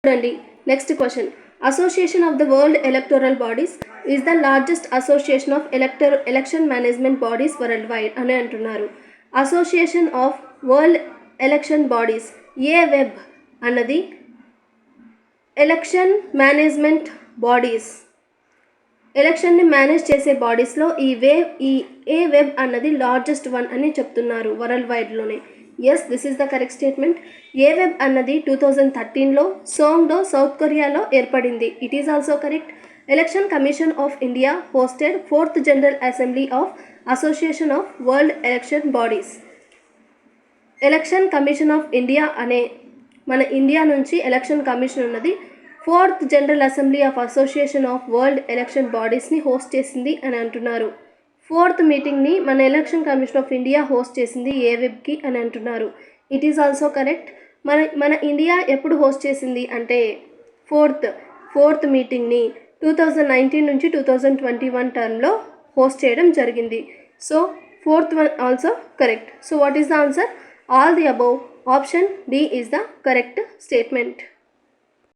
చూడండి next question. Association of the world electoral bodies is the largest association of election management bodies world wide అని అంటున్నారు. Association of world election bodies web అన్నది election management bodies, ఎలక్షన్ని manage చేసే బాడీస్లో ఈ web అన్నది largest one అని చెప్తున్నారు వరల్డ్ వైడ్లోనే. Yes, this is the correct statement. Web అన్నది 2013లో సోంగ్డో సౌత్ కొరియాలో ఏర్పడింది. It is also correct. Election commission of India hosted 4th general assembly of association of world election bodies. Election commission of India అనే మన India నుంచి election commission ఉన్నది 4th general assembly of association of world election బాడీస్ని host చేసింది అని అంటున్నారు. 4th మీటింగ్ని మన election commission of India host చేసింది వెబ్కి అని అంటున్నారు. It is also correct. మన ఇండియా ఎప్పుడు హోస్ట్ చేసింది అంటే ఫోర్త్ మీటింగ్ని 2019 నుంచి 2021 టర్మ్లో హోస్ట్ చేయడం జరిగింది. So 4th one also correct. So what is the answer? All the above. Option D is the correct statement.